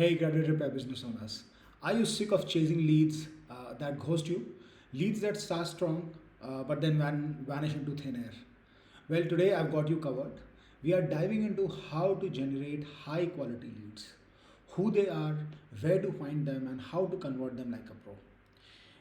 Hey, credit repair business owners. Are you sick of chasing leads that ghost you? Leads that start strong but then vanish into thin air? Well, today I've got you covered. We are diving into how to generate high quality leads, who they are, where to find them, and how to convert them like a pro.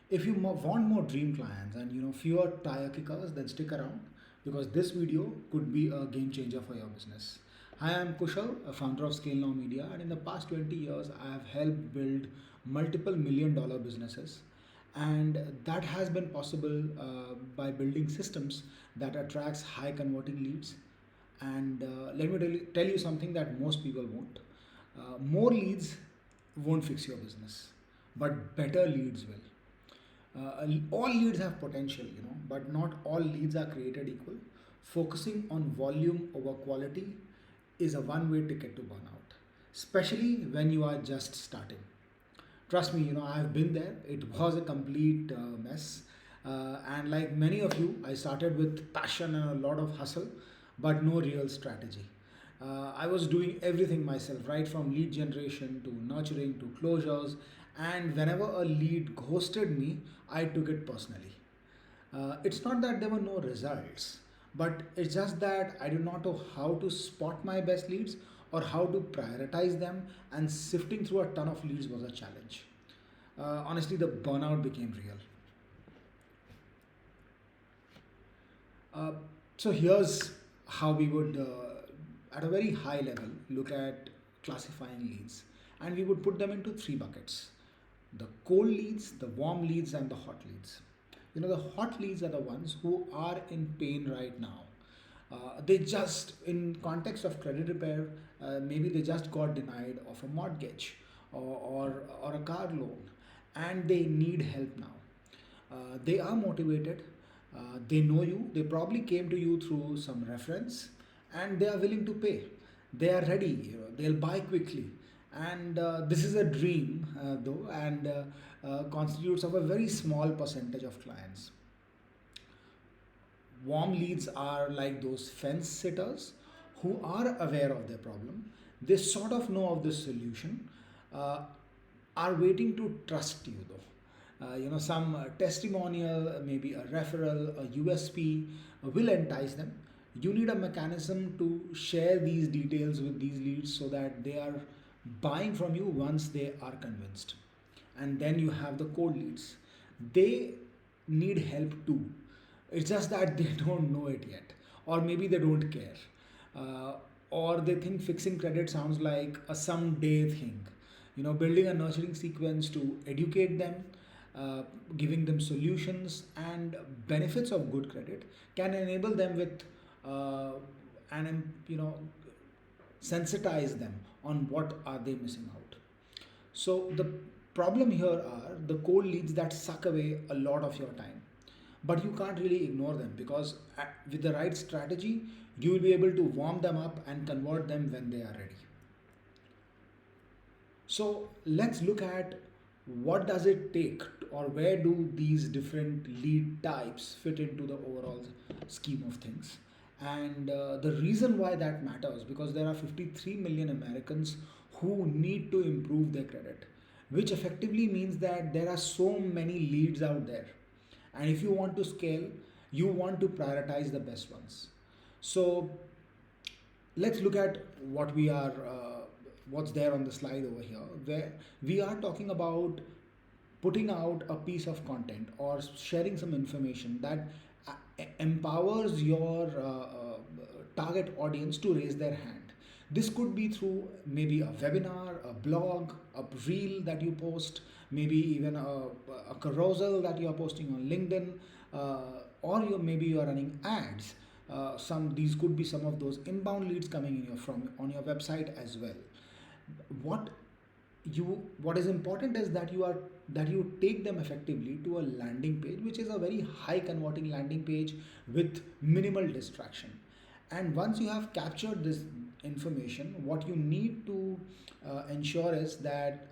If you want more dream clients and fewer tire kickers, then stick around because this video could be a game changer for your business. Hi, I'm Kushal, a founder of Scale Now Media, and in the past 20 years, I have helped build multiple $1 million businesses. And that has been possible by building systems that attracts high converting leads. And let me tell you something that most people won't. More leads won't fix your business, but better leads will. All leads have potential, but not all leads are created equal. Focusing on volume over quality is a one-way ticket to burnout, especially when you are just starting. Trust me, I've been there. It was a complete mess. And like many of you, I started with passion and a lot of hustle, but no real strategy. I was doing everything myself, right from lead generation to nurturing to closures. And whenever a lead ghosted me, I took it personally. It's not that there were no results, but it's just that I did not know how to spot my best leads or how to prioritize them, and sifting through a ton of leads was a challenge. Honestly, the burnout became real. Uh, so here's how we would, at a very high level, look at classifying leads, and we would put them into three buckets: the cold leads, the warm leads, and the hot leads. The hot leads are the ones who are in pain right now. They just, in context of credit repair, maybe they just got denied of a mortgage or a car loan, and they need help now. They are motivated, they know you, they probably came to you through some reference, and they are willing to pay. They are ready, they'll buy quickly. And this is a dream, though, and constitutes of a very small percentage of clients. Warm leads are like those fence sitters who are aware of their problem. They sort of know of the solution, uh, are waiting to trust you though. Some testimonial, maybe a referral, a USP will entice them. You need a mechanism to share these details with these leads so that they are buying from you once they are convinced. And then you have the cold leads. They need help too. It's just that they don't know it yet, or maybe they don't care, uh, or they think fixing credit sounds like a someday thing. Building a nurturing sequence to educate them, uh, giving them solutions and benefits of good credit can enable them with and sensitize them on what are they missing out. So the problem here are the cold leads that suck away a lot of your time, but you can't really ignore them because with the right strategy you will be able to warm them up and convert them when they are ready. So let's look at what does it take, or where do these different lead types fit into the overall scheme of things. And the reason why that matters, because there are 53 million Americans who need to improve their credit, which effectively means that there are so many leads out there. And if you want to scale, you want to prioritize the best ones. So let's look at what's there on the slide over here, where we are talking about putting out a piece of content or sharing some information that empowers your target audience to raise their hand. This could be through maybe a webinar, a blog, a reel that you post, maybe even a carousel that you are posting on LinkedIn, or maybe you are running ads. Some These could be some of those inbound leads coming in from on your website as well. What what is important is that you take them effectively to a landing page, which is a very high converting landing page with minimal distraction. And once you have captured this information, what you need to ensure is that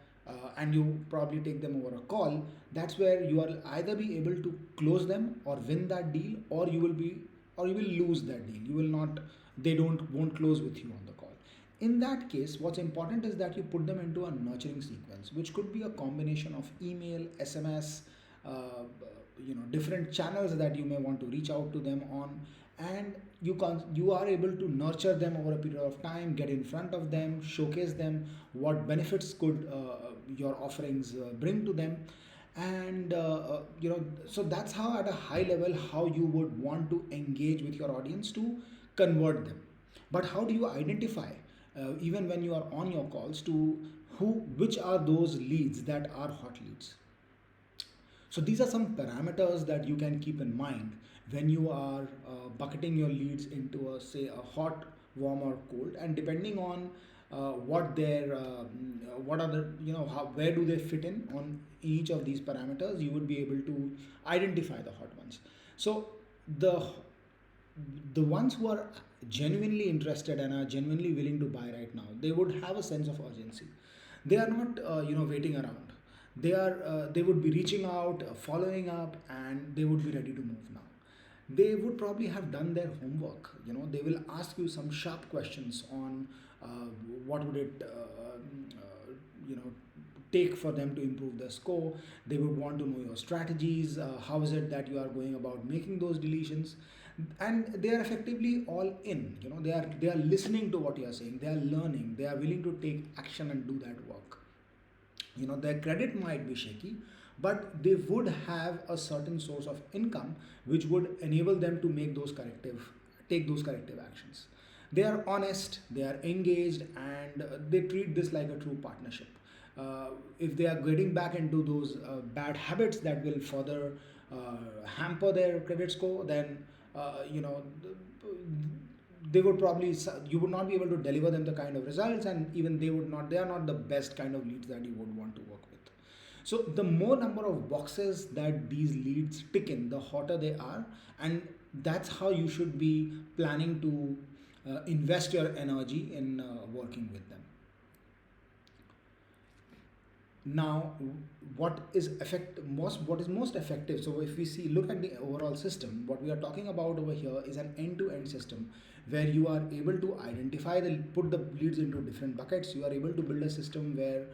and you probably take them over a call. That's where you will either be able to close them or win that deal, or you will lose that deal. You will not They don't won't close with you on the call. In that case, what's important is that you put them into a nurturing sequence, which could be a combination of email, SMS, different channels that you may want to reach out to them on, and you are able to nurture them over a period of time, get in front of them, showcase them, what benefits could your offerings bring to them, and so that's how at a high level how you would want to engage with your audience to convert them. But how do you identify, even when you are on your calls, to who which are those leads that are hot leads? So these are some parameters that you can keep in mind when you are bucketing your leads into a, say, a hot, warm, or cold, and depending on what are the, where do they fit in on each of these parameters, you would be able to identify the hot ones. So the the ones who are genuinely interested and are genuinely willing to buy right now, they would have a sense of urgency. They are not waiting around. They would be reaching out, following up, and they would be ready to move now. They would probably have done their homework. They will ask you some sharp questions on what would it you know take for them to improve their score. They would want to know your strategies, how is it that you are going about making those deletions, and they are effectively all in. They are listening to what you are saying, they are learning, they are willing to take action and do that work. Their credit might be shaky, but they would have a certain source of income which would enable them to take those corrective actions. They are honest, they are engaged, and they treat this like a true partnership. If they are getting back into those bad habits that will further hamper their credit score, then they would probably, you would not be able to deliver them the kind of results, and even they are not the best kind of leads that you would want to work with. So the more number of boxes that these leads tick in, the hotter they are, and that's how you should be planning to invest your energy in working with them. Now, what is most effective? So if we look at the overall system, what we are talking about over here is an end-to-end system where you are able to put the leads into different buckets. You are able to build a system where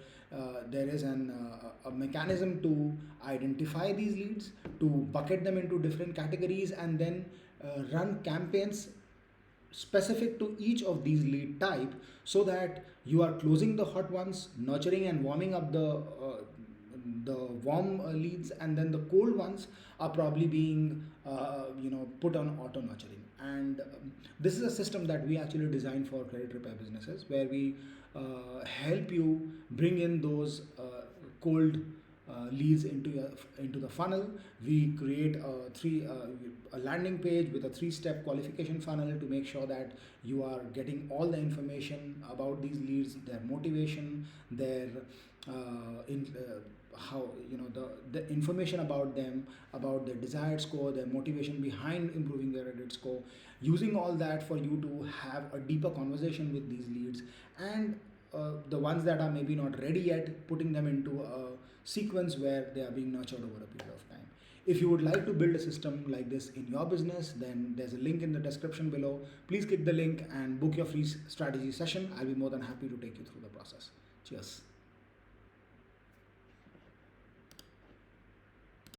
there is a mechanism to identify these leads, to bucket them into different categories, and then run campaigns specific to each of these lead type, so that you are closing the hot ones, nurturing and warming up the warm leads, and then the cold ones are probably being put on auto nurturing. And this is a system that we actually designed for credit repair businesses, where we help you bring in those cold leads into the funnel. We create a landing page with a 3-step qualification funnel to make sure that you are getting all the information about these leads, their motivation, their how the information about them, about their desired score, their motivation behind improving their credit score, using all that for you to have a deeper conversation with these leads, and the ones that are maybe not ready yet, putting them into a sequence where they are being nurtured over a period of time. If you would like to build a system like this in your business, then there's a link in the description below. Please click the link and book your free strategy session. I'll be more than happy to take you through the process. Cheers.